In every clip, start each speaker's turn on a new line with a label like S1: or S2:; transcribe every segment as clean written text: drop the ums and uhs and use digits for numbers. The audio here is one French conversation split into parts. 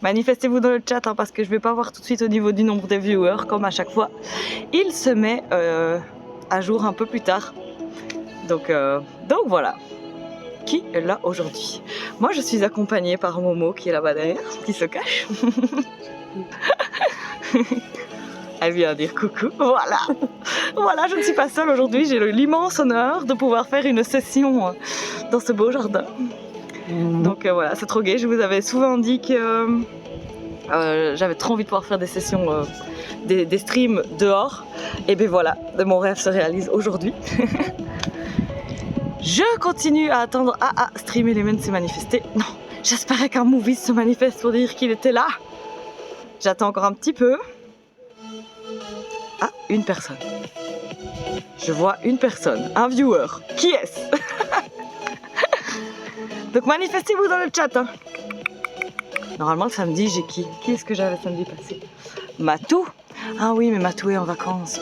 S1: Manifestez-vous dans le chat hein, parce que je vais pas voir tout de suite au niveau du nombre des viewers comme à chaque fois. Il se met à jour un peu plus tard. Donc voilà. Qui est là aujourd'hui? Moi je suis accompagnée par Momo qui est là-bas derrière, qui se cache. Elle vient dire coucou, voilà. Voilà, je ne suis pas seule aujourd'hui, j'ai l'immense honneur de pouvoir faire une session dans ce beau jardin. Donc voilà, c'est trop gai, je vous avais souvent dit que j'avais trop envie de pouvoir faire des sessions, des streams dehors. Et ben voilà, mon rêve se réalise aujourd'hui. Je continue à attendre. Stream Element s'est manifesté. Non, j'espérais qu'un movie se manifeste pour dire qu'il était là. J'attends encore un petit peu. Ah, une personne. Je vois une personne, un viewer. Qui est-ce? Donc manifestez-vous dans le chat. Hein. Normalement le samedi j'ai qui? Qui est-ce que j'avais le samedi passé? Matou. Ah oui mais Matou est en vacances.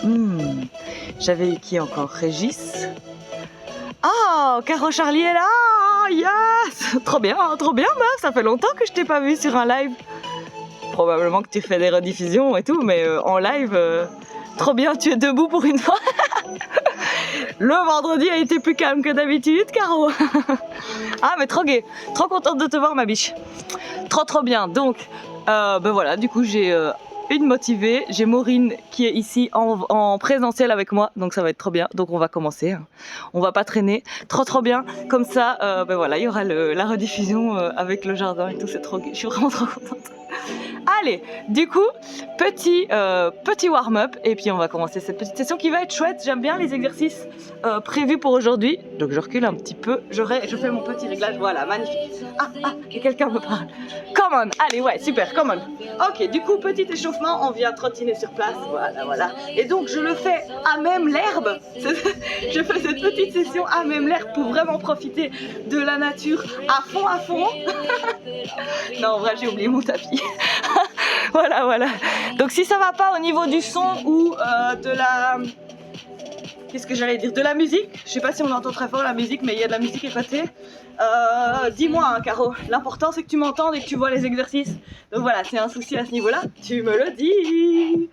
S1: J'avais eu qui encore? Régis. Oh, Caro Charlie est là. Yes. Trop bien meuf. Ça fait longtemps que je t'ai pas vu sur un live. Probablement que tu fais des rediffusions et tout, mais en live, trop bien, tu es debout pour une fois. Le vendredi a été plus calme que d'habitude, Caro. Ah, mais trop gai, trop contente de te voir, ma biche. Trop bien. Donc, ben voilà, du coup, j'ai une motivée. J'ai Maureen qui est ici en présentiel avec moi, donc ça va être trop bien. Donc, on va commencer. Hein. On va pas traîner. Trop bien. Comme ça, ben voilà, il y aura la rediffusion avec le jardin et tout. C'est trop gai. Je suis vraiment trop contente. Allez, du coup, petit warm-up et puis on va commencer cette petite session qui va être chouette. J'aime bien les exercices prévus pour aujourd'hui. Donc je recule un petit peu, je fais mon petit réglage, voilà, magnifique. Et quelqu'un me parle. Come on, allez, ouais, super, come on. Ok, du coup, petit échauffement, on vient trottiner sur place, voilà. Et donc je le fais à même l'herbe. Je fais cette petite session à même l'herbe pour vraiment profiter de la nature à fond. Non, en vrai, j'ai oublié mon tapis. Voilà. Donc si ça va pas au niveau du son ou de la... Qu'est-ce que j'allais dire? De la musique. Je sais pas si on entend très fort la musique, mais il y a de la musique à côté. Dis-moi, hein, Caro. L'important c'est que tu m'entendes et que tu vois les exercices. Donc voilà, c'est un souci à ce niveau-là. Tu me le dis.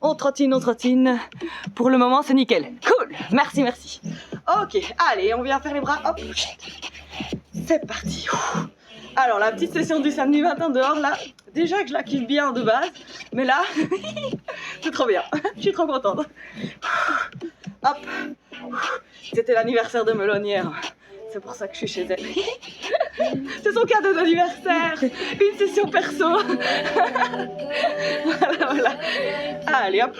S1: On trottine. Pour le moment, c'est nickel. Cool. Merci. Ok, allez, on vient faire les bras. Hop. C'est parti. Alors, la petite session du samedi matin dehors, là, déjà que je la kiffe bien de base, mais là, c'est trop bien. Je suis trop contente. Hop. C'était l'anniversaire de Melonière. C'est pour ça que je suis chez elle. C'est son cadeau d'anniversaire. Une session perso. Voilà. Allez, hop.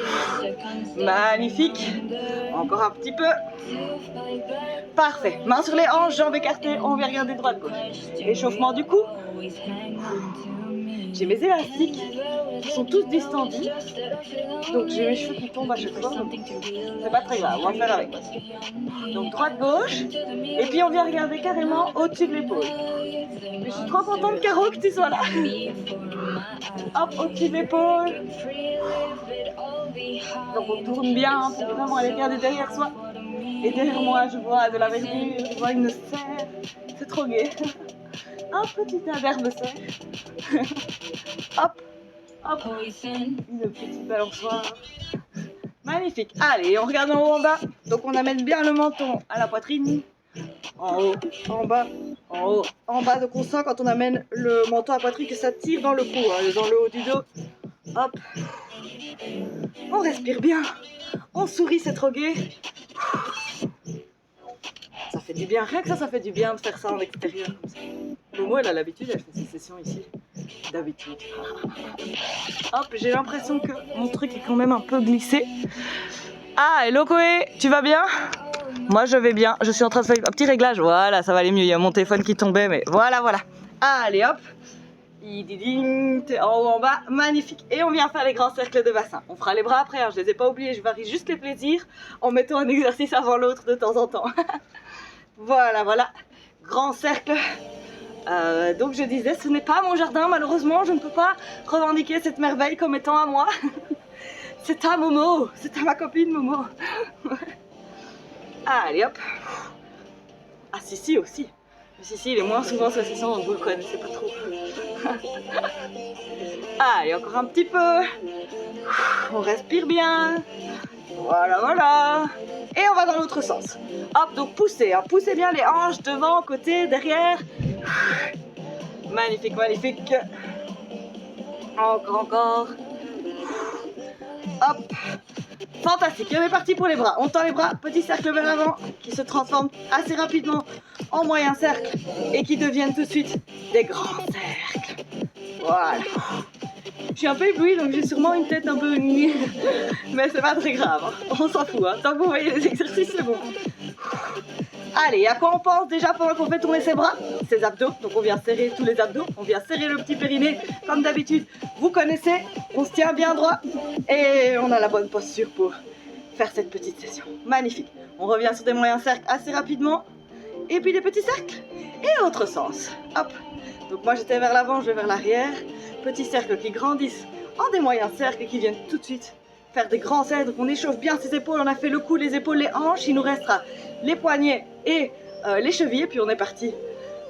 S1: Magnifique. Encore un petit peu. Parfait. Mains sur les hanches, jambes écartées. On vient regarder droite-gauche. Échauffement du cou. J'ai mes élastiques qui sont tous distendus. Donc j'ai mes cheveux qui tombent à chaque fois. C'est pas très grave, on va faire avec. Donc droite-gauche. Et puis on vient regarder carrément au-dessus de l'épaule. Je suis trop contente, Caro, que tu sois là. Hop, au-dessus de l'épaule. Donc on tourne bien pour vraiment aller regarder derrière soi. Et derrière moi, je vois de la verdure, je vois une serre. C'est trop gai. Un petit tas d'herbe serre. Hop. Une petite balançoire. Magnifique. Allez, on regarde en haut, en bas. Donc on amène bien le menton à la poitrine. En haut, en bas, en haut, en bas. Donc on sent quand on amène le menton à la poitrine que ça tire dans le cou, hein, dans le haut du dos. Hop. On respire bien. On sourit, c'est trop gai. Ça fait du bien, rien que ça fait du bien de faire ça en extérieur comme ça. Momo, elle a l'habitude, elle fait ses sessions ici. D'habitude. Hop, j'ai l'impression que mon truc est quand même un peu glissé. Ah, hello Koé, tu vas bien? Moi je vais bien, je suis en train de faire un petit réglage. Voilà, ça va aller mieux, il y a mon téléphone qui tombait, mais voilà. Allez hop. En haut, en bas, magnifique. Et on vient faire les grands cercles de bassin. On fera les bras après, hein, je les ai pas oubliés, je varie juste les plaisirs en mettant un exercice avant l'autre de temps en temps. Voilà, grand cercle. Donc je disais, ce n'est pas mon jardin, malheureusement, je ne peux pas revendiquer cette merveille comme étant à moi. C'est à Momo, c'est à ma copine Momo. Allez hop. Ah si aussi. Si, il est moins souvent sur la session, donc vous le connaissez pas trop. Allez, encore un petit peu. On respire bien. Voilà, voilà. Et on va dans l'autre sens. Hop, donc poussez, hein. Poussez bien les hanches devant, côté, derrière. Magnifique, magnifique. Encore, encore. Hop. Fantastique, et on est parti pour les bras. On tend les bras, petit cercle vers l'avant, qui se transforme assez rapidement en moyen cercle et qui deviennent tout de suite des grands cercles. Voilà. Je suis un peu éblouie, donc j'ai sûrement une tête un peu... mais c'est pas très grave, hein. On s'en fout, hein. Tant que vous voyez les exercices, c'est bon. Allez, à quoi on pense déjà pendant qu'on fait tourner ses bras? Ses abdos, donc on vient serrer tous les abdos, on vient serrer le petit périnée, comme d'habitude. Vous connaissez, on se tient bien droit et on a la bonne posture pour faire cette petite session. Magnifique. On revient sur des moyens cercles assez rapidement, et puis des petits cercles, et autre sens. Hop. Donc moi j'étais vers l'avant, je vais vers l'arrière. Petits cercles qui grandissent en des moyens cercles et qui viennent tout de suite faire des grands cercles. Donc on échauffe bien ses épaules, on a fait le cou, les épaules, les hanches. Il nous restera les poignets et les chevilles, puis on est parti.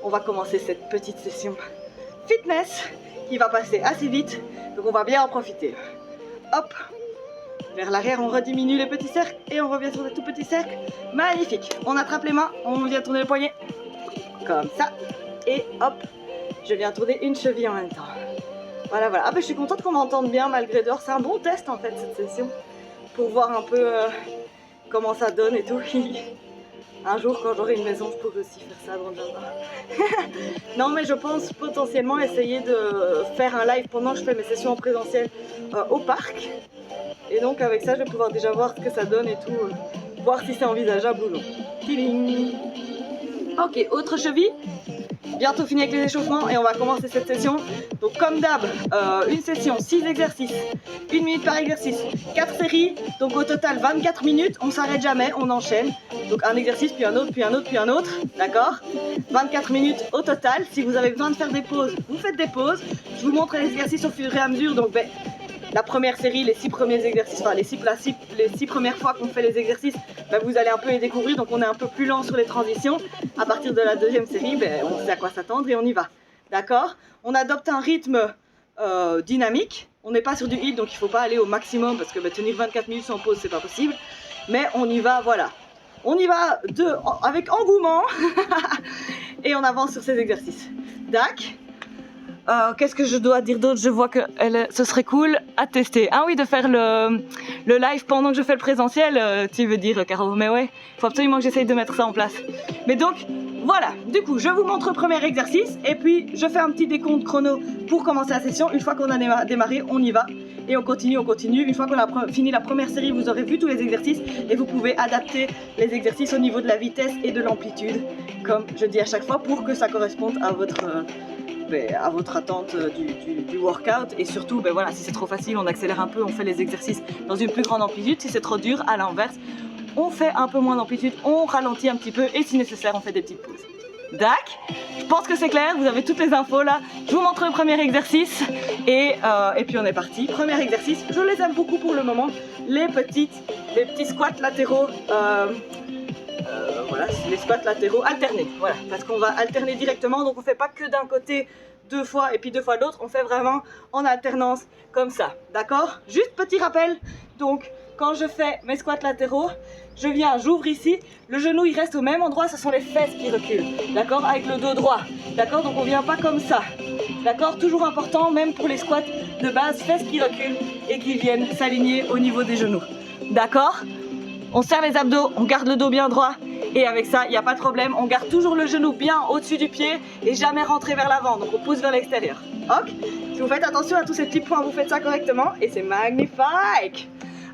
S1: On va commencer cette petite session fitness qui va passer assez vite, donc on va bien en profiter. Hop, vers l'arrière, on rediminue les petits cercles et on revient sur des tout petits cercles. Magnifique, on attrape les mains, on vient tourner le poignet, comme ça, et hop, je viens tourner une cheville en même temps. Voilà, voilà. Ah ben, je suis contente qu'on m'entende bien malgré dehors. C'est un bon test en fait cette session pour voir un peu comment ça donne et tout. Un jour quand j'aurai une maison, je pourrai aussi faire ça dans le jardin. Non mais je pense potentiellement essayer de faire un live pendant que je fais mes sessions en présentiel au parc. Et donc avec ça je vais pouvoir déjà voir ce que ça donne et tout, voir si c'est envisageable ou non. Tiling. Ok, autre cheville. Bientôt fini avec les échauffements et on va commencer cette session. Donc comme d'hab, une session, 6 exercices, 1 minute par exercice, 4 séries, donc au total 24 minutes, on s'arrête jamais, on enchaîne. Donc un exercice, puis un autre, puis un autre, puis un autre, d'accord? 24 minutes au total. Si vous avez besoin de faire des pauses, vous faites des pauses. Je vous montre les exercices au fur et à mesure, donc la première série, les 6 premiers exercices, enfin les 6 premières fois qu'on fait les exercices, vous allez un peu les découvrir, donc on est un peu plus lent sur les transitions. À partir de la deuxième série, on sait à quoi s'attendre et on y va. D'accord? On adopte un rythme dynamique, on n'est pas sur du hit, donc il ne faut pas aller au maximum, parce que tenir 24 minutes sans pause, c'est pas possible. Mais on y va, voilà. On y va avec engouement et on avance sur ces exercices. Dac. Qu'est-ce que je dois dire d'autre? Je vois que ce serait cool à tester. Ah oui, de faire le live pendant que je fais le présentiel, tu veux dire, Caro? Mais ouais, il faut absolument que j'essaye de mettre ça en place. Mais donc, voilà. Du coup, je vous montre le premier exercice et puis je fais un petit décompte chrono pour commencer la session. Une fois qu'on a démarré, on y va et on continue, on continue. Une fois qu'on a fini la première série, vous aurez vu tous les exercices et vous pouvez adapter les exercices au niveau de la vitesse et de l'amplitude, comme je dis à chaque fois, pour que ça corresponde à votre attente du workout. Et surtout, voilà, si c'est trop facile, on accélère un peu, on fait les exercices dans une plus grande amplitude. Si c'est trop dur, à l'inverse, on fait un peu moins d'amplitude, on ralentit un petit peu et si nécessaire, on fait des petites pauses. Dac, je pense que c'est clair, vous avez toutes les infos là. Je vous montre le premier exercice et puis on est parti. Premier exercice, je les aime beaucoup pour le moment, les petits squats latéraux. Voilà, les squats latéraux alternés, voilà, parce qu'on va alterner directement, donc on fait pas que d'un côté 2 fois et puis 2 fois l'autre, on fait vraiment en alternance comme ça, d'accord? Juste petit rappel, donc quand je fais mes squats latéraux, je viens, j'ouvre ici, le genou il reste au même endroit, ce sont les fesses qui reculent, d'accord? Avec le dos droit, d'accord? Donc on vient pas comme ça, d'accord? Toujours important, même pour les squats de base, fesses qui reculent et qui viennent s'aligner au niveau des genoux, d'accord? On serre les abdos, on garde le dos bien droit et avec ça, il n'y a pas de problème. On garde toujours le genou bien au-dessus du pied et jamais rentrer vers l'avant. Donc on pousse vers l'extérieur. Ok? Si vous faites attention à tous ces petits points, vous faites ça correctement et c'est magnifique.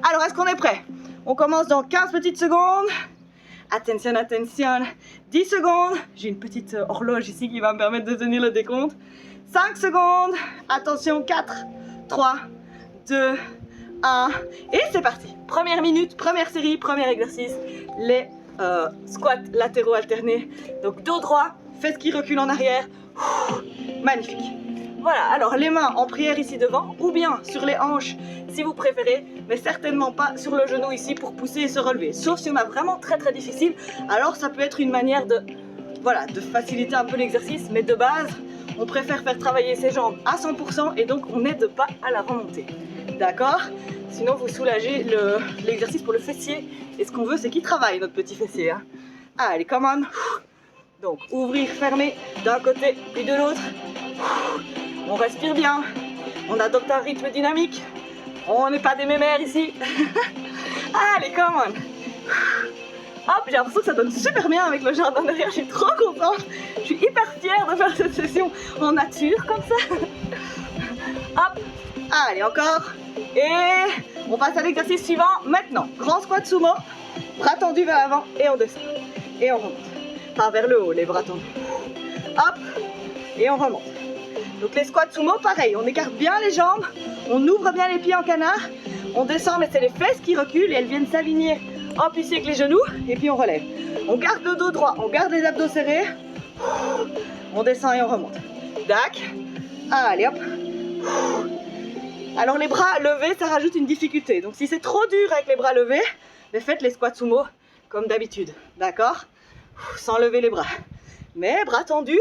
S1: Alors, est-ce qu'on est prêt? On commence dans 15 petites secondes. Attention, attention. 10 secondes. J'ai une petite horloge ici qui va me permettre de tenir le décompte. 5 secondes. Attention, 4, 3, 2, 1. Et c'est parti. Première minute, première série, premier exercice. Les squats latéraux alternés. Donc dos droit, fesses qui reculent en arrière. Magnifique. Voilà, alors les mains en prière ici devant, ou bien sur les hanches si vous préférez, mais certainement pas sur le genou ici pour pousser et se relever. Sauf si on a vraiment très difficile, alors ça peut être une manière de voilà, de faciliter un peu l'exercice, mais de base, on préfère faire travailler ses jambes à 100% et donc on n'aide pas à la remontée. D'accord? Sinon, vous soulagez l'exercice pour le fessier. Et ce qu'on veut, c'est qu'il travaille, notre petit fessier. Hein. Allez, come on. Donc, ouvrir, fermer d'un côté puis de l'autre. On respire bien. On adopte un rythme dynamique. On n'est pas des mémères ici. Allez, come on. Hop, j'ai l'impression que ça donne super bien avec le jardin derrière. Je suis trop contente. Je suis hyper fière de faire cette session en nature comme ça. Hop. Allez, encore. Et on passe à l'exercice suivant. Maintenant, grand squat sumo. Bras tendus vers l'avant et on descend. Et on remonte. Pas vers le haut, les bras tendus. Hop. Et on remonte. Donc les squats sumo, pareil. On écarte bien les jambes. On ouvre bien les pieds en canard. On descend, mais c'est les fesses qui reculent et elles viennent s'aligner. Hop, ici avec les genoux. Et puis on relève. On garde le dos droit. On garde les abdos serrés. On descend et on remonte. Dac. Allez, hop. Alors les bras levés, ça rajoute une difficulté. Donc si c'est trop dur avec les bras levés, faites les squats sumo comme d'habitude. D'accord? Sans lever les bras. Mais bras tendus,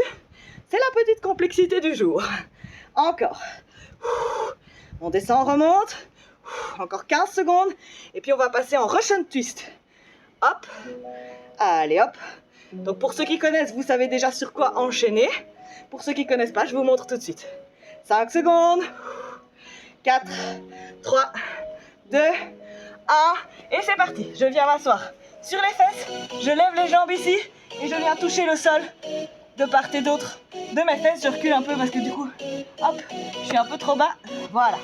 S1: c'est la petite complexité du jour. Encore. On descend, on remonte. Encore 15 secondes. Et puis on va passer en Russian twist. Hop. Allez, hop. Donc pour ceux qui connaissent, vous savez déjà sur quoi enchaîner. Pour ceux qui ne connaissent pas, je vous montre tout de suite. 5 secondes. 4, 3, 2, 1. Et c'est parti. Je viens m'asseoir sur les fesses. Je lève les jambes ici. Et je viens toucher le sol de part et d'autre de mes fesses. Je recule un peu parce que du coup, hop, je suis un peu trop bas. Voilà.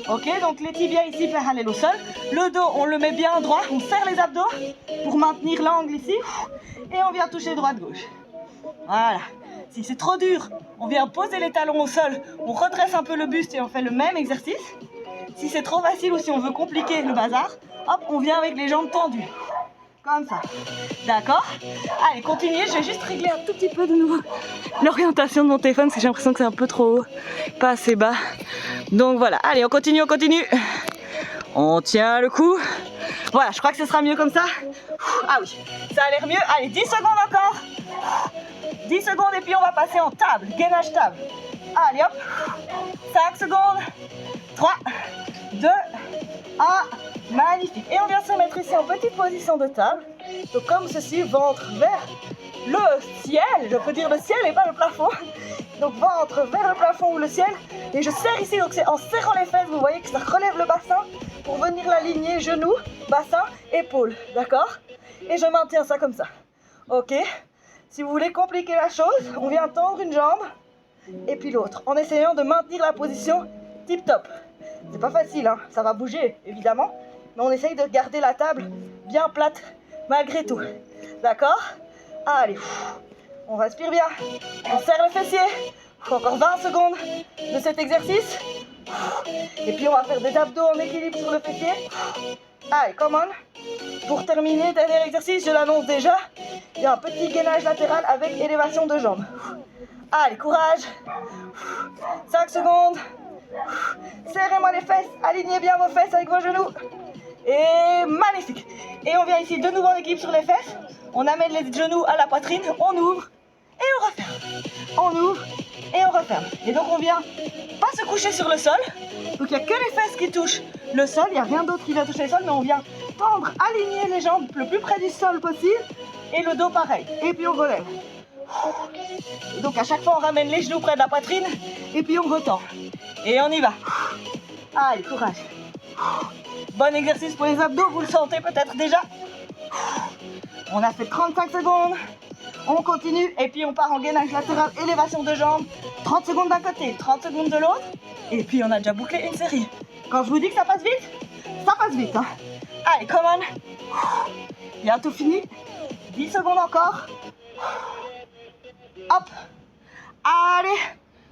S1: Ok, donc les tibias ici parallèles au sol. Le dos, on le met bien droit. On serre les abdos pour maintenir l'angle ici. Et on vient toucher droite-gauche. Voilà. Si c'est trop dur, on vient poser les talons au sol. On redresse un peu le buste et on fait le même exercice. Si c'est trop facile ou si on veut compliquer le bazar, hop, on vient avec les jambes tendues. Comme ça. D'accord? Allez, continuez. Je vais juste régler un tout petit peu de nouveau l'orientation de mon téléphone parce que j'ai l'impression que c'est un peu trop haut, pas assez bas. Donc voilà. Allez, on continue, on continue. On tient le coup. Voilà, je crois que ce sera mieux comme ça. Ah oui, ça a l'air mieux. Allez, 10 secondes encore. 10 secondes et puis on va passer en table, gainage table. Allez hop, 5 secondes, 3, 2, 1, magnifique. Et on vient se mettre ici en petite position de table. Donc comme ceci, ventre vers le ciel, je peux dire le ciel et pas le plafond. Donc ventre vers le plafond ou le ciel. Et je serre ici, donc c'est en serrant les fesses, vous voyez que ça relève le bassin pour venir l'aligner, genoux, bassin, épaules, d'accord? Et je maintiens ça comme ça, ok? Si vous voulez compliquer la chose, on vient tendre une jambe et puis l'autre, en essayant de maintenir la position tip-top. C'est pas facile, hein, ça va bouger évidemment, mais on essaye de garder la table bien plate malgré tout. D'accord? Allez, on respire bien, on serre le fessier. Encore 20 secondes de cet exercice. Et puis on va faire des abdos en équilibre sur le fessier. Allez, come on. Pour terminer, dernier exercice, je l'annonce déjà. Il y a un petit gainage latéral avec élévation de jambes. Allez, courage. 5 secondes. Serrez-moi les fesses. Alignez bien vos fesses avec vos genoux. Et magnifique. Et on vient ici de nouveau en équilibre sur les fesses. On amène les genoux à la poitrine. On ouvre et on referme. On ouvre et on referme. Et donc on vient pas se coucher sur le sol. Donc il n'y a que les fesses qui touchent le sol. Il n'y a rien d'autre qui vient toucher le sol. Mais on vient tendre, aligner les jambes le plus près du sol possible. Et le dos pareil. Et puis on relève. Donc à chaque fois on ramène les genoux près de la poitrine. Et puis on retend. Et on y va. Allez, courage. Bon exercice pour les abdos. Vous le sentez peut-être déjà. On a fait 35 secondes. On continue et puis on part en gainage latéral, élévation de jambes. 30 secondes d'un côté, 30 secondes de l'autre. Et puis on a déjà bouclé une série. Quand je vous dis que ça passe vite, hein. Allez, come on. Bientôt fini. 10 secondes encore. Hop. Allez.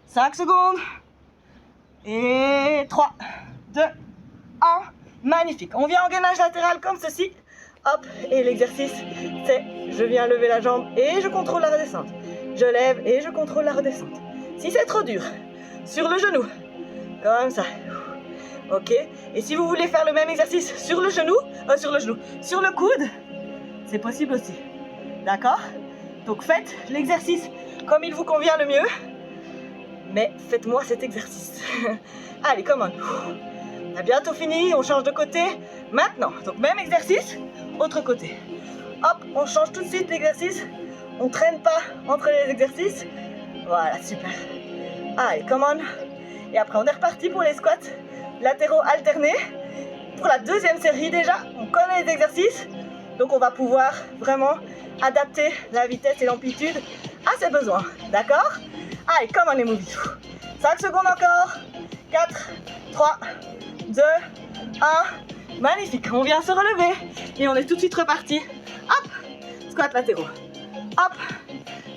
S1: 5 secondes. Et 3, 2, 1. Magnifique. On vient en gainage latéral comme ceci. Hop, et l'exercice, c'est je viens lever la jambe et je contrôle la redescente. Je lève et je contrôle la redescente. Si c'est trop dur, sur le genou, comme ça. Ok, et si vous voulez faire le même exercice sur le coude, c'est possible aussi. D'accord? Donc faites l'exercice comme il vous convient le mieux. Mais faites-moi cet exercice. Allez, come on. On a bientôt fini, on change de côté. Maintenant, donc même exercice, autre côté. Hop, on change tout de suite l'exercice. On traîne pas entre les exercices. Voilà, super. Allez, come on. Et après, on est reparti pour les squats latéraux alternés. Pour la deuxième série déjà, on connaît les exercices. Donc on va pouvoir vraiment adapter la vitesse et l'amplitude à ses besoins. D'accord? Allez, come on les movies. 5 secondes encore. 4, 3, 2, 1. Magnifique. On vient se relever. Et on est tout de suite reparti. Hop. Squat latéraux. Hop.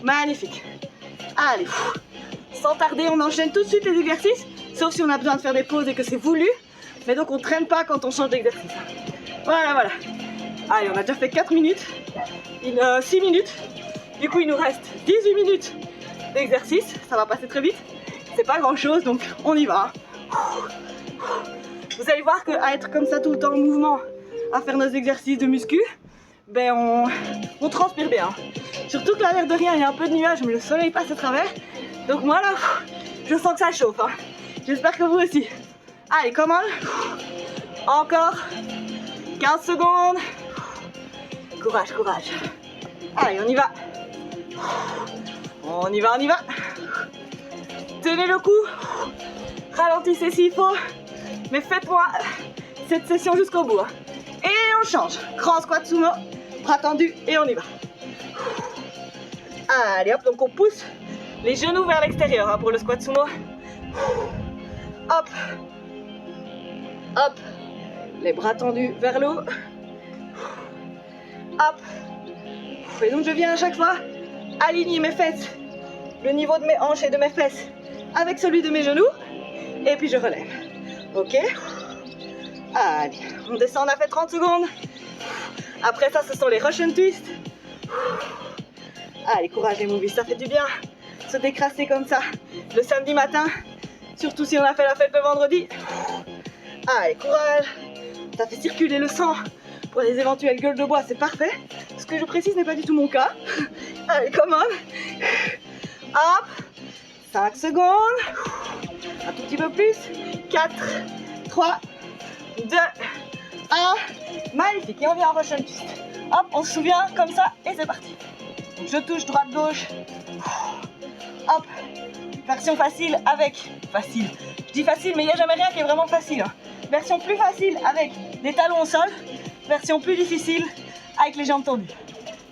S1: Magnifique. Allez. Sans tarder, on enchaîne tout de suite les exercices. Sauf si on a besoin de faire des pauses et que c'est voulu. Mais donc on ne traîne pas quand on change d'exercice. Voilà, voilà. Allez, on a déjà fait 4 minutes. 6 minutes. Du coup, il nous reste 18 minutes d'exercice. Ça va passer très vite. C'est pas grand chose, donc on y va. Vous allez voir qu'à être comme ça tout le temps en mouvement, à faire nos exercices de muscu, ben on transpire bien. Surtout que là, l'air de rien, il y a un peu de nuages, mais le soleil passe à travers. Donc moi là, je sens que ça chauffe. Hein. J'espère que vous aussi. Allez, come on. Encore 15 secondes. Courage, courage. Allez, on y va. On y va, on y va. Tenez le coup. Ralentissez s'il faut. Mais faites-moi cette session jusqu'au bout. Et on change. Grand squat sumo. Bras tendus et on y va. Allez, hop, donc on pousse les genoux vers l'extérieur hein, pour le squat sumo. Hop. Hop. Les bras tendus vers le haut. Hop. Et donc je viens à chaque fois aligner mes fesses, le niveau de mes hanches et de mes fesses avec celui de mes genoux. Et puis je relève. Ok. Allez, on descend, on a fait 30 secondes. Après ça, ce sont les Russian twists. Allez, courage les movies, ça fait du bien. Se décrasser comme ça le samedi matin. Surtout si on a fait la fête le vendredi. Allez, courage. Ça fait circuler le sang pour les éventuelles gueules de bois, c'est parfait. Ce que je précise n'est pas du tout mon cas. Allez, come on. Hop. 5 secondes. Un tout petit peu plus. 4, 3, 2, 1. Magnifique. Et on vient en Russian twist. Hop, on se souvient comme ça et c'est parti. Donc je touche droite-gauche. Hop. Version facile avec... Facile. Je dis facile, mais il n'y a jamais rien qui est vraiment facile. Hein. Version plus facile avec les talons au sol. Version plus difficile avec les jambes tendues.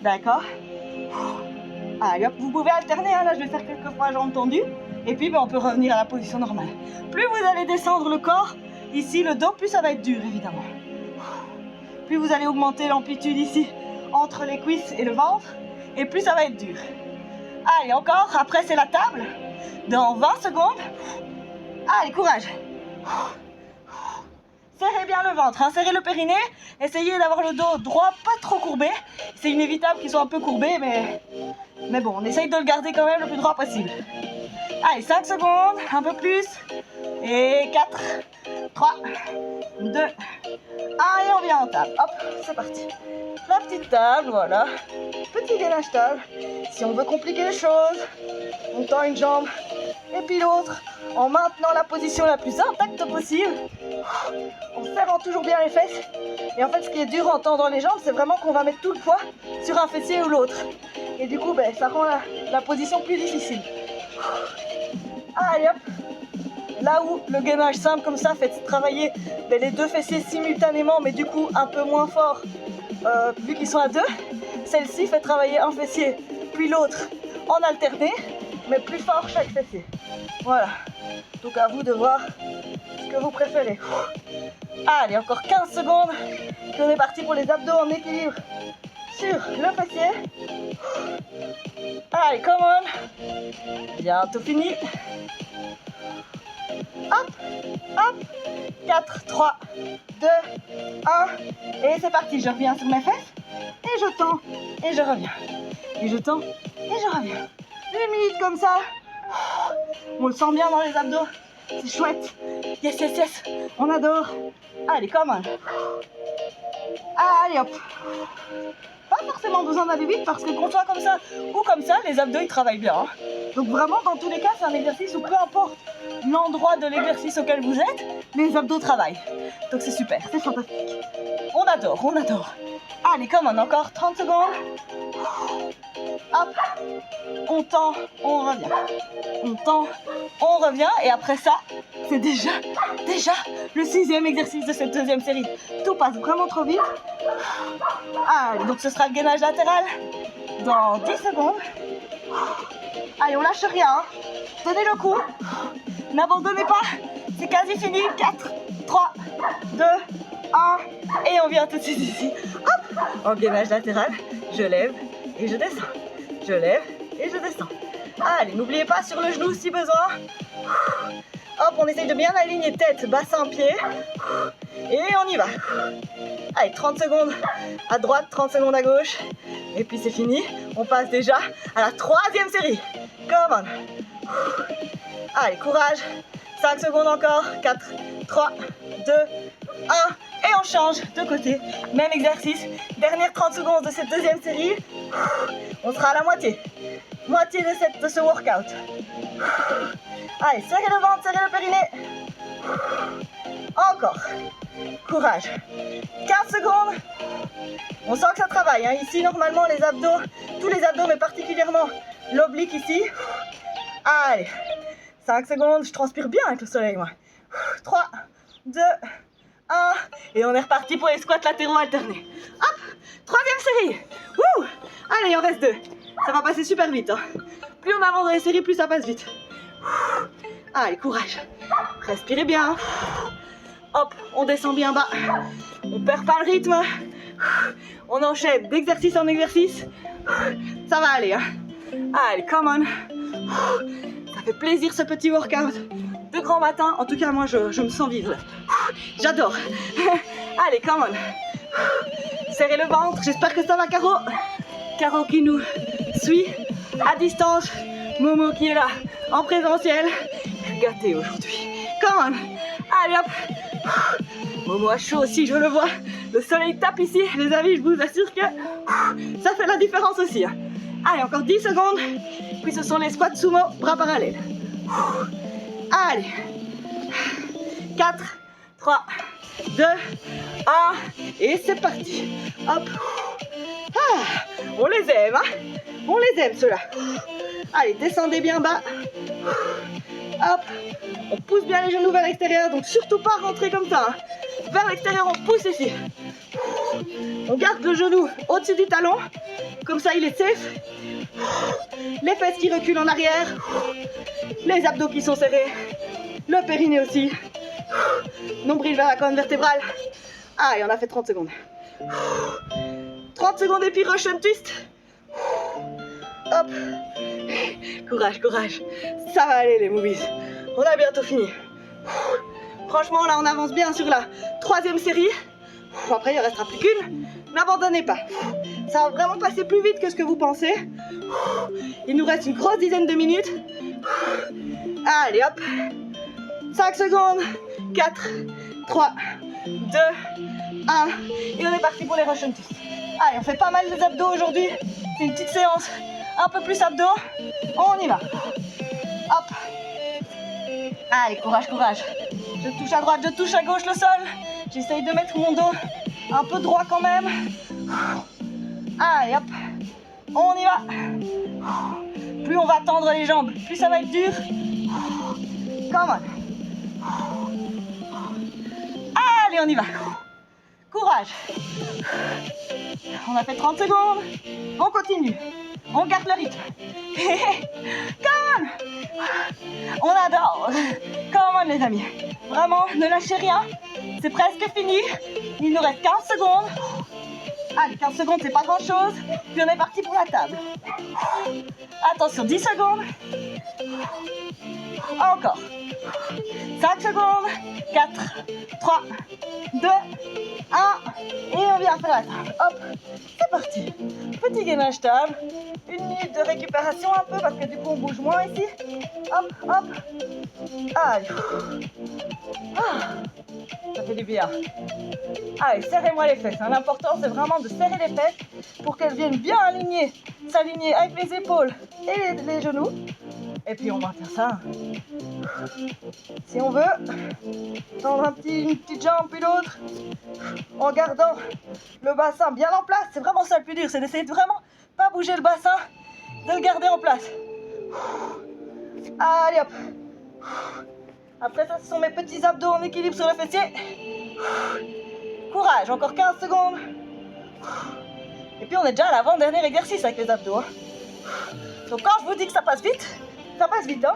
S1: D'accord? Allez hop, vous pouvez alterner. Hein. Là, je vais faire quelques fois jambes tendues. Et puis, ben, on peut revenir à la position normale. Plus vous allez descendre le corps, ici, le dos, plus ça va être dur, évidemment. Plus vous allez augmenter l'amplitude ici, entre les cuisses et le ventre. Et plus ça va être dur. Allez, encore. Après, c'est la table. Dans 20 secondes. Allez, courage. Serrez bien le ventre, hein. Serrez le périnée. Essayez d'avoir le dos droit, pas trop courbé. C'est inévitable qu'il soit un peu courbé, mais bon, on essaye de le garder quand même le plus droit possible. Allez, 5 secondes, un peu plus. Et 4, 3, 2, 1. Et on vient en table. Hop, c'est parti. La petite table, voilà. Petit gainage table. Si on veut compliquer les choses, on tend une jambe et puis l'autre en maintenant la position la plus intacte possible, en serrant toujours bien les fesses. Et en fait, ce qui est dur en tendant les jambes, c'est vraiment qu'on va mettre tout le poids sur un fessier ou l'autre. Et du coup, ben, ça rend la position plus difficile. Allez hop. Là où le gainage simple comme ça fait travailler les deux fessiers simultanément, mais du coup un peu moins fort vu qu'ils sont à deux, celle-ci fait travailler un fessier puis l'autre en alterné, mais plus fort chaque fessier. Voilà. Donc à vous de voir ce que vous préférez. Allez, encore 15 secondes. Puis on est parti pour les abdos en équilibre sur le fessier. Allez, come on. Bientôt fini. Hop, hop. 4, 3, 2, 1. Et c'est parti, je reviens sur mes fesses. Et je tends, et je reviens. Et je tends, et je reviens. 1 minute comme ça. On le sent bien dans les abdos. C'est chouette. Yes, yes, yes. On adore. Allez, come on. Allez, hop. Pas forcément besoin d'aller vite parce que qu'on soit comme ça ou comme ça, les abdos ils travaillent bien. Hein. Donc vraiment dans tous les cas c'est un exercice où peu importe l'endroit de l'exercice auquel vous êtes, les abdos travaillent. Donc c'est super, c'est fantastique. On adore, on adore. Allez, come on, encore 30 secondes. Hop, on tend, on revient. On tend, on revient. Et après ça, c'est déjà le 6e exercice de cette 2e série. Tout passe vraiment trop vite. Allez, donc ce sera le gainage latéral dans 10 secondes. Allez, on lâche rien. Hein. Tenez le coup. N'abandonnez pas. C'est quasi fini. 4, 3, 2, 1. Et on vient tout de suite ici. Hop, en gainage latéral, je lève et je descends. Je lève et je descends. Allez, n'oubliez pas sur le genou si besoin. Hop, on essaye de bien aligner tête, bassin, pied. Et on y va. Allez, 30 secondes à droite, 30 secondes à gauche. Et puis c'est fini. On passe déjà à la 3e série. Come on. Allez, courage. 5 secondes encore. 4, 3, 2, 1. Et on change de côté. Même exercice. Dernière 30 secondes de cette 2e série. On sera à la moitié. Moitié de ce workout. Allez, serrez le ventre, serrez le périnée. Encore. Courage. 15 secondes. On sent que ça travaille. Hein. Ici, normalement, les abdos, tous les abdos, mais particulièrement l'oblique ici. Allez. 5 secondes. Je transpire bien avec le soleil, moi. 3, 2, 1. Et on est reparti pour les squats latéraux alternés. Hop. 3e série. Wouh. Allez, il en reste 2. Ça va passer super vite. Hein. Plus on avance dans les séries, plus ça passe vite. Allez, courage. Respirez bien. Hop, on descend bien bas. On perd pas le rythme. On enchaîne d'exercice en exercice. Ça va aller. Hein. Allez, come on. Ça fait plaisir ce petit workout de grand matin. En tout cas, moi, je me sens vivre. J'adore. Allez, come on. Serrez le ventre. J'espère que ça va, Caro. Caro qui nous suit à distance. Momo qui est là en présentiel. Gâté aujourd'hui. Come on. Allez hop. Momo a chaud aussi, je le vois. Le soleil tape ici. Les amis, je vous assure que ça fait la différence aussi. Allez, encore 10 secondes. Puis ce sont les squats sumo, bras parallèles. Allez. 4, 3, 2, 1. Et c'est parti. Hop. Ah, on les aime, hein. On les aime, ceux-là. Allez, descendez bien bas. Hop. On pousse bien les genoux vers l'extérieur. Donc, surtout pas rentrer comme ça. Hein. Vers l'extérieur, on pousse ici. On garde le genou au-dessus du talon. Comme ça, il est safe. Les fesses qui reculent en arrière. Les abdos qui sont serrés. Le périnée aussi. Nombril vers la colonne vertébrale. Allez, on a fait 30 secondes. 30 secondes et puis Russian twist. Hop. Courage, courage. Ça va aller les movies. On a bientôt fini. Franchement, là, on avance bien sur la 3e série. Après, il ne restera plus qu'une. N'abandonnez pas. Ça va vraiment passer plus vite que ce que vous pensez. Il nous reste une grosse dizaine de minutes. Allez, hop. 5 secondes. 4, 3, 2, 1. Et on est parti pour les Russian twists. Allez, on fait pas mal de abdos aujourd'hui. C'est une petite séance un peu plus abdos. On y va. Hop. Allez, courage, courage. Je touche à droite, je touche à gauche le sol. J'essaye de mettre mon dos un peu droit quand même. Allez, hop. On y va. Plus on va tendre les jambes, plus ça va être dur. Come on. Allez, on y va. Courage. On a fait 30 secondes. On continue. On garde le rythme. Come on. On adore. Come on les amis. Vraiment, ne lâchez rien. C'est presque fini. Il nous reste 15 secondes. Allez, 15 secondes, c'est pas grand chose. Puis on est parti pour la table. Attention, 10 secondes. Encore. 5 secondes. 4, 3, 2, 1. Et on vient faire la table. Hop, c'est parti. Petit gainage table. 1 minute de récupération un peu parce que du coup on bouge moins ici. Hop, hop. Allez. Ah, ça fait fait du bien. Allez, serrez-moi les fesses. L'important, c'est vraiment de serrer les fesses pour qu'elles viennent bien aligner, s'aligner avec les épaules et les genoux. Et puis, on maintient ça. Si on veut, tendre une petite jambe puis l'autre, en gardant le bassin bien en place. C'est vraiment ça le plus dur, c'est d'essayer de vraiment pas bouger le bassin, de le garder en place. Allez hop. Après ça, ce sont mes petits abdos en équilibre sur le fessier. Courage, encore 15 secondes. Et puis on est déjà à l'avant-dernier exercice avec les abdos. Hein. Donc quand je vous dis que ça passe vite, hein.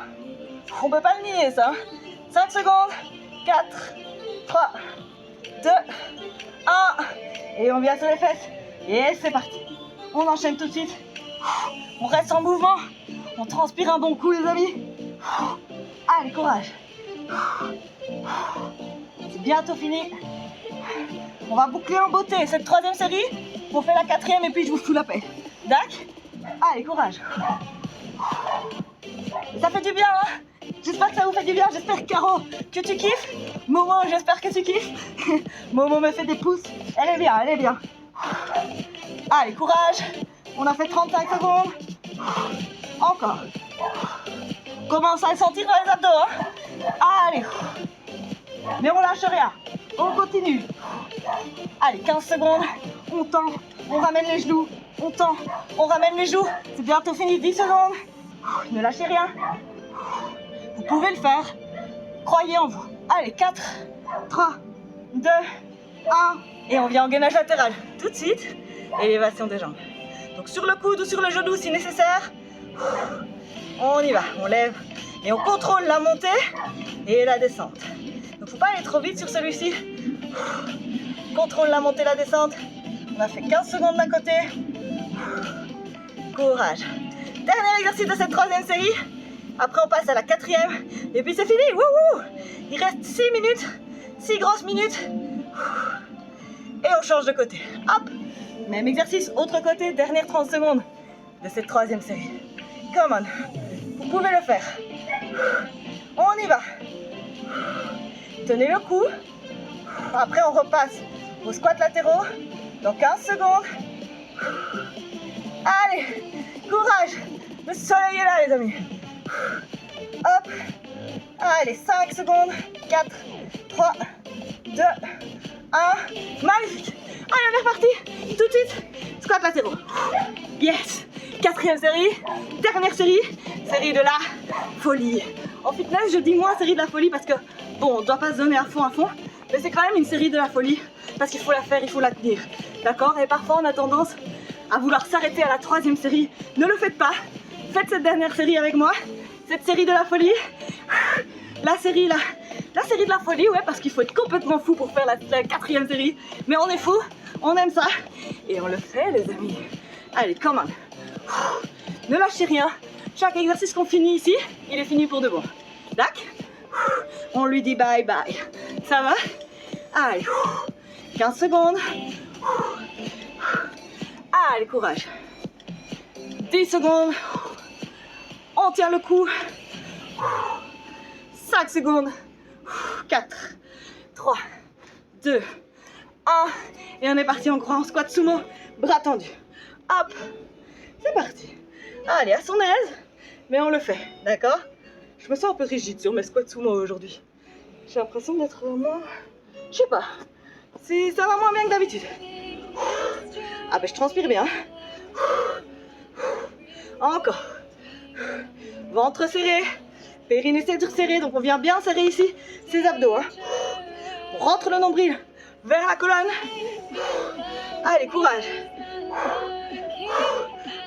S1: On peut pas le nier ça. 5 secondes, 4, 3, 2, 1. Et on vient sur les fesses. Et c'est parti. On enchaîne tout de suite. On reste en mouvement. On transpire un bon coup les amis. Allez, courage. C'est bientôt fini. On va boucler en beauté cette troisième série. On fait la quatrième et puis je vous fous la paix. Dac. Allez, courage. Ça fait du bien, hein? J'espère que ça vous fait du bien. J'espère, Caro, que tu kiffes. Momo, j'espère que tu kiffes. Momo me fait des pouces. Elle est bien, elle est bien. Allez, courage. On a fait 35 secondes. Encore. Commence à le sentir dans les abdos, hein? Allez. Mais on lâche rien. On continue. Allez, 15 secondes. On tend. On ramène les genoux. On tend. On ramène les joues. C'est bientôt fini. 10 secondes. Ne lâchez rien. Vous pouvez le faire. Croyez en vous. Allez, 4, 3, 2, 1. Et on vient en gainage latéral. Tout de suite. Élévation des jambes. Donc sur le coude ou sur le genou si nécessaire. On y va. On lève. Et on contrôle la montée et la descente. Donc faut pas aller trop vite sur celui-ci. Contrôle la montée et la descente. On a fait 15 secondes d'un côté. Courage. Dernier exercice de cette troisième série. Après on passe à la quatrième. Et puis c'est fini. Wouhou! Il reste 6 minutes. 6 grosses minutes. Et on change de côté. Hop! Même exercice, autre côté, dernière 30 secondes de cette troisième série. Come on. Vous pouvez le faire. On y va. Tenez le coup. Après on repasse aux squats latéraux dans 15 secondes. Allez, courage. Le soleil est là les amis. Hop. Allez, 5 secondes. 4, 3, 2, 1. Magnifique. Allez, on est reparti. Tout de suite. Squat latéraux. Yes. Quatrième série. Dernière série. Série de la folie. En fitness, je dis moins série de la folie parce que, bon, on ne doit pas se donner à fond. Mais c'est quand même une série de la folie parce qu'il faut la faire, il faut la tenir. D'accord? Et parfois, on a tendance à vouloir s'arrêter à la troisième série. Ne le faites pas. Faites cette dernière série avec moi. Cette série de la folie. La série de la folie, ouais, parce qu'il faut être complètement fou pour faire la quatrième série. Mais on est fou, on aime ça. Et on le fait, les amis. Allez, come on. Ne lâchez rien. Chaque exercice qu'on finit ici, il est fini pour de bon. D'accord? On lui dit bye bye. Ça va? Allez. 15 secondes. Allez, courage. 10 secondes. On tient le coup. 5 secondes. 4, 3, 2, 1. Et on est parti encore en squat sumo. Bras tendus. Hop. C'est parti. Allez, à son aise. Mais on le fait. D'accord? Je me sens un peu rigide sur mes squats sumo aujourd'hui. J'ai l'impression d'être vraiment... Je sais pas. Ça va moins bien que d'habitude. Ah ben je transpire bien. Encore. Ventre serré. Périnée serré. Donc on vient bien serrer ici ses abdos. Hein. On rentre le nombril vers la colonne. Allez, courage.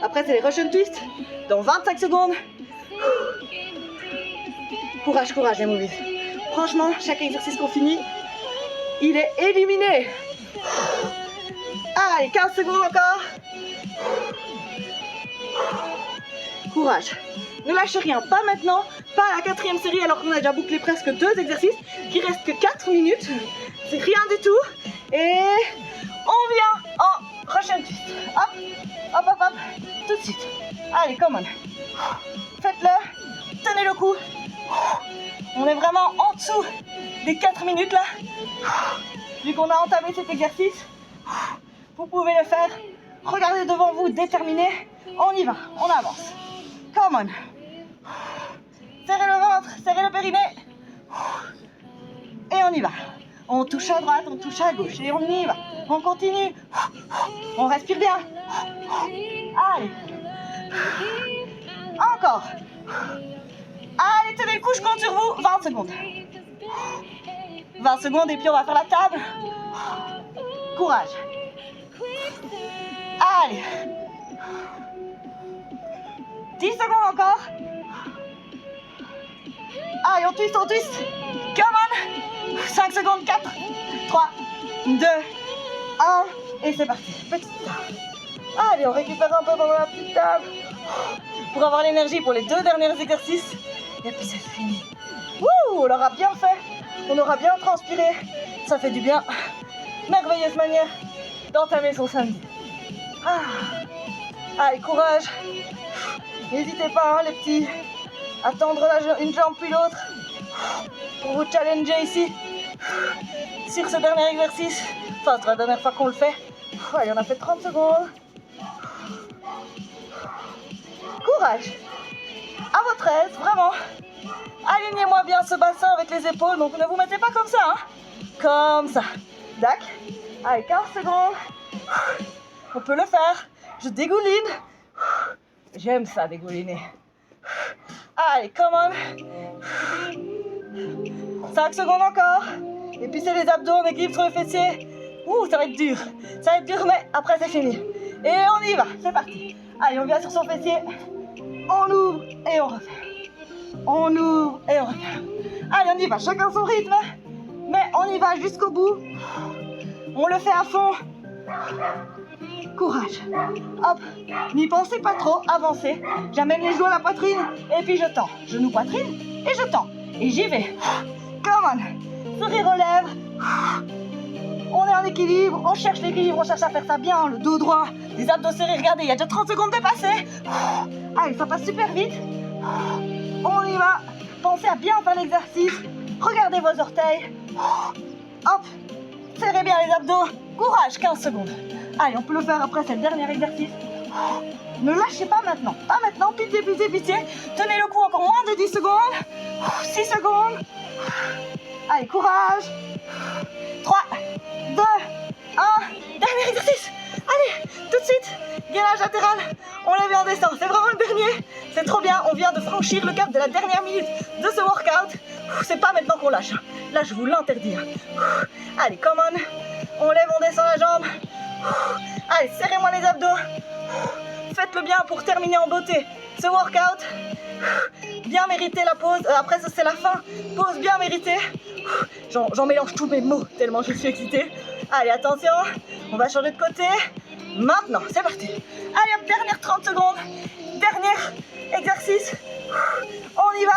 S1: Après c'est les Russian twists. Dans 25 secondes. Courage, courage les movies. Franchement, chaque exercice qu'on finit, il est éliminé. Allez, 15 secondes encore. Courage. Ne lâchez rien, pas maintenant, pas à la quatrième série alors qu'on a déjà bouclé presque 2 exercices, qu'il reste que 4 minutes. C'est rien du tout. Et on vient en Russian twist. Hop, hop, hop, hop, tout de suite. Allez, come on. Faites-le, tenez le coup. On est vraiment en dessous des 4 minutes là. Vu qu'on a entamé cet exercice, vous pouvez le faire. Regardez devant vous, déterminé. On y va, on avance. Come on. Serrez le ventre, serrez le périnée. Et on y va. On touche à droite, on touche à gauche et on y va. On continue. On respire bien. Allez. Encore. Allez, tenez le coup, je compte sur vous. 20 secondes. 20 secondes et puis on va faire la table. Courage. Allez. 10 secondes encore. Allez, on twist, on twist. Come on. 5 secondes, 4, 3, 2, 1. Et c'est parti. Petite table. Allez, on récupère un peu dans la petite table. Pour avoir l'énergie pour les 2 derniers exercices. Et puis c'est fini. Wouh, on aura bien fait. On aura bien transpiré. Ça fait du bien. Merveilleuse manière d'entamer son samedi. Allez, courage. N'hésitez pas, hein, les petits, à tendre une jambe puis l'autre pour vous challenger ici sur ce dernier exercice. Enfin, c'est la dernière fois qu'on le fait. Allez, on a fait 30 secondes. Courage. À votre aise, vraiment. Alignez-moi bien ce bassin avec les épaules, donc ne vous mettez pas comme ça, hein. Comme ça. Dac. Allez, 15 secondes. On peut le faire. Je dégouline. J'aime ça, dégouliner. Allez, come on. 5 secondes encore. Et puis c'est les abdos, on équilibre sur le fessier. Ouh, ça va être dur. Ça va être dur, mais après c'est fini. Et on y va, c'est parti. Allez, on vient sur son fessier. On ouvre et on refait. On ouvre et on refait. Allez, on y va, chacun son rythme. Mais on y va jusqu'au bout. On le fait à fond. Courage. Hop, n'y pensez pas trop, avancez. J'amène les genoux à la poitrine et puis je tends. Genou poitrine et je tends. Et j'y vais. Come on. Sourire aux lèvres. On est en équilibre, on cherche l'équilibre, on cherche à faire ça bien. Le dos droit, les abdos serrés, regardez, il y a déjà 30 secondes dépassées. Allez, ça passe super vite. On y va. Pensez à bien faire l'exercice. Regardez vos orteils. Hop, serrez bien les abdos. Courage, 15 secondes. Allez, on peut le faire après, c'est le dernier exercice. Ne lâchez pas maintenant. Pas maintenant, pitié, pitié, pitié. Tenez le coup encore moins de 10 secondes. 6 secondes. Allez, courage. 3, 2, 1. Dernier exercice. Allez, tout de suite. Gainage latéral. On lève et on descend. C'est vraiment le dernier. C'est trop bien. On vient de franchir le cap de la dernière minute de ce workout. C'est pas maintenant qu'on lâche. Là, je vous l'interdis. Allez, come on. On lève, on descend la jambe. Allez, serrez-moi les abdos. Faites-le bien pour terminer en beauté ce workout. Bien mérité la pause. Après, ça c'est la fin. Pause bien méritée. J'en mélange tous mes mots tellement je suis excitée. Allez, attention. On va changer de côté. Maintenant, c'est parti. Allez, hop, dernière 30 secondes. Dernier exercice. On y va.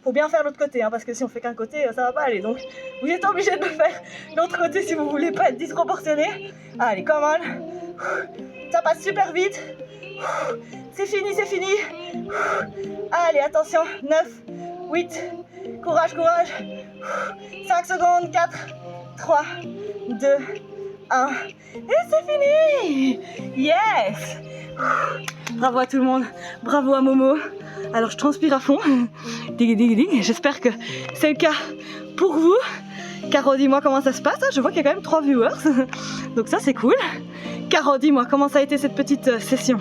S1: Faut bien faire l'autre côté, hein, parce que si on fait qu'un côté, ça va pas aller. Donc, vous êtes obligé de le faire l'autre côté si vous voulez pas être disproportionné. Allez, come on. Ça passe super vite. C'est fini, c'est fini. Allez, attention. 9, 8. Courage, courage. 5 secondes. 4, 3, 2, 1. Et c'est fini. Yes. Bravo à tout le monde. Bravo à Momo. Alors je transpire à fond. Dig, dig, dig. J'espère que c'est le cas pour vous. Caro, dis-moi comment ça se passe. Je vois qu'il y a quand même 3 viewers. Donc ça c'est cool. Caro, dis-moi comment ça a été cette petite session.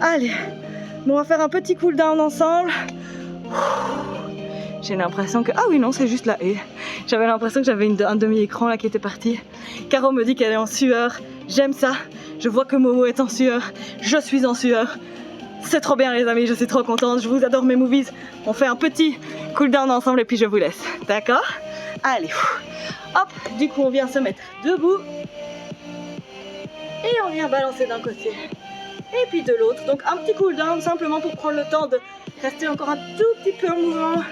S1: Allez. Bon, on va faire un petit cool down ensemble. J'ai l'impression que... Ah oui, non, c'est juste la haie. J'avais l'impression que j'avais un demi-écran là qui était parti. Caro me dit qu'elle est en sueur. J'aime ça. Je vois que Momo est en sueur. Je suis en sueur. C'est trop bien les amis, je suis trop contente. Je vous adore mes movies. On fait un petit cool down ensemble et puis je vous laisse. D'accord? Allez. Hop, du coup on vient se mettre debout. Et on vient balancer d'un côté. Et puis de l'autre. Donc un petit cool down simplement pour prendre le temps de rester encore un tout petit peu en mouvement.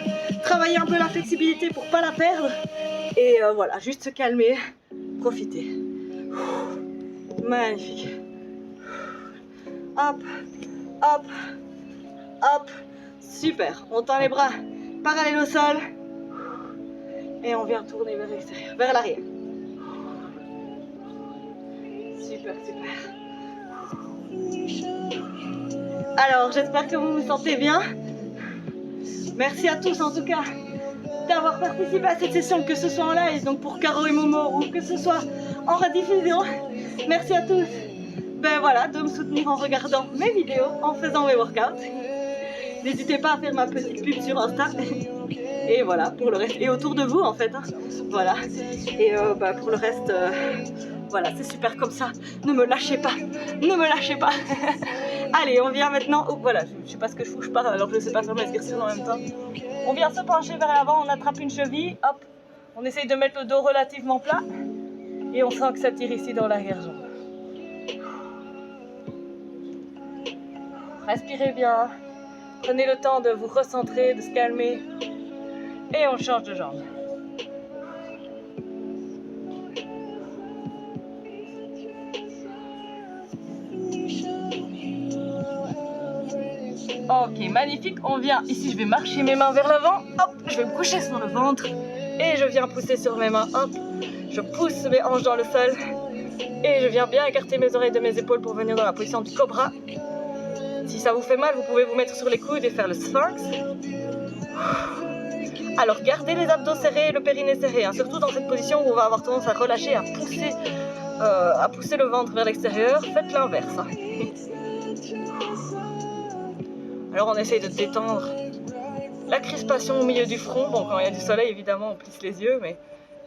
S1: Travailler un peu la flexibilité pour pas la perdre. Et voilà, juste se calmer. Profiter. Magnifique. Hop, hop, hop. Super. On tend les bras parallèles au sol. Et on vient tourner vers l'extérieur, vers l'arrière. Super, super. Alors, j'espère que vous vous sentez bien. Merci à tous en tout cas d'avoir participé à cette session, que ce soit en live, donc pour Caro et Momo, ou que ce soit en rediffusion. Merci à tous de me soutenir en regardant mes vidéos, en faisant mes workouts. N'hésitez pas à faire ma petite pub sur Insta. Et voilà, pour le reste, et autour de vous en fait, hein. Voilà. Et pour le reste, voilà, c'est super comme ça. Ne me lâchez pas, ne me lâchez pas. Allez, on vient maintenant, voilà, je sais pas ce que je fous, je parle alors je sais pas faire mes exercices en même temps. On vient se pencher vers l'avant, on attrape une cheville, hop, on essaye de mettre le dos relativement plat et on sent que ça tire ici dans l'arrière-jambe. Respirez bien, prenez le temps de vous recentrer, de se calmer et on change de jambe. Ok, magnifique, on vient ici, je vais marcher mes mains vers l'avant, hop, je vais me coucher sur le ventre et je viens pousser sur mes mains, hop, je pousse mes hanches dans le sol et je viens bien écarter mes oreilles de mes épaules pour venir dans la position du cobra. Si ça vous fait mal, vous pouvez vous mettre sur les coudes et faire le sphinx. Alors gardez les abdos serrés et le périnée serré, hein, surtout dans cette position où on va avoir tendance à relâcher, à pousser le ventre vers l'extérieur, faites l'inverse. Hein. Alors on essaye de détendre la crispation au milieu du front. Bon, quand il y a du soleil, évidemment, on plisse les yeux, mais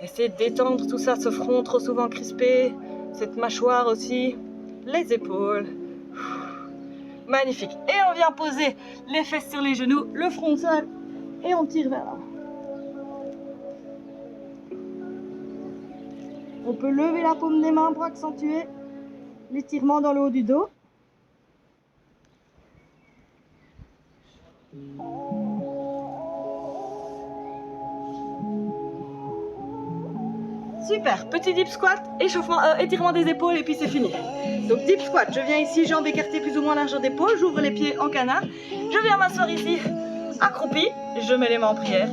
S1: essayez de détendre tout ça, ce front trop souvent crispé, cette mâchoire aussi, les épaules. Magnifique. Et on vient poser les fesses sur les genoux, le front seul, et on tire vers l'avant. On peut lever la paume des mains pour accentuer l'étirement dans le haut du dos. Super, petit dip squat, étirement des épaules et puis c'est fini. Donc dip squat, je viens ici, jambes écartées plus ou moins largeur d'épaule, j'ouvre les pieds en canard, je viens m'asseoir ici, accroupi, je mets les mains en prière,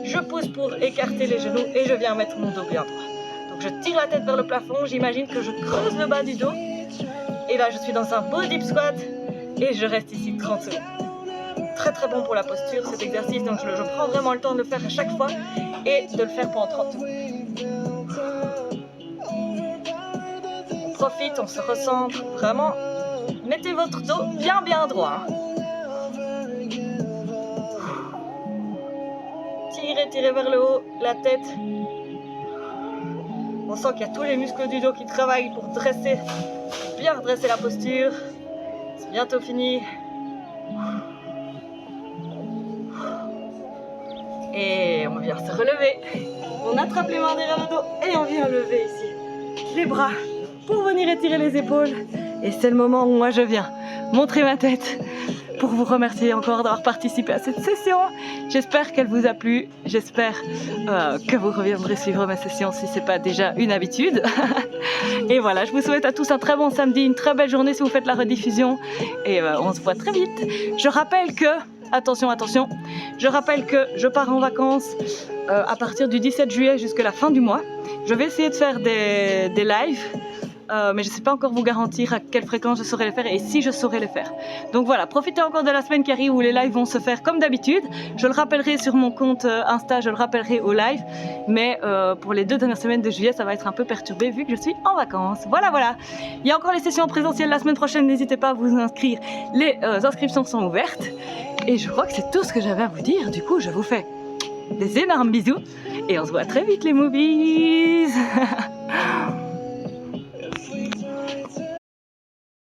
S1: je pousse pour écarter les genoux et je viens mettre mon dos bien droit. Donc je tire la tête vers le plafond, j'imagine que je creuse le bas du dos et là je suis dans un beau dip squat et je reste ici 30 secondes. Très très bon pour la posture cet exercice, donc je prends vraiment le temps de le faire à chaque fois et de le faire pendant 30 secondes. On profite, on se recentre, vraiment, mettez votre dos bien droit. Tirez vers le haut, la tête. On sent qu'il y a tous les muscles du dos qui travaillent pour bien redresser la posture. C'est bientôt fini. Et on vient se relever. On attrape les mains derrière le dos et on vient lever ici les bras pour venir étirer les épaules. Et c'est le moment où moi je viens montrer ma tête pour vous remercier encore d'avoir participé à cette session. J'espère qu'elle vous a plu. J'espère que vous reviendrez suivre ma session si ce n'est pas déjà une habitude. Et voilà, je vous souhaite à tous un très bon samedi, une très belle journée si vous faites la rediffusion. Et on se voit très vite. Je rappelle que, attention, je rappelle que je pars en vacances à partir du 17 juillet jusqu'à la fin du mois. Je vais essayer de faire des lives. Mais je ne sais pas encore vous garantir à quelle fréquence je saurai les faire et si je saurai les faire. Donc voilà, profitez encore de la semaine qui arrive où les lives vont se faire comme d'habitude. Je le rappellerai sur mon compte Insta, je le rappellerai au live. Mais pour les 2 dernières semaines de juillet, ça va être un peu perturbé vu que je suis en vacances. Voilà. Il y a encore les sessions présentielles la semaine prochaine, n'hésitez pas à vous inscrire. Les inscriptions sont ouvertes. Et je crois que c'est tout ce que j'avais à vous dire. Du coup, je vous fais des énormes bisous et on se voit très vite les movies.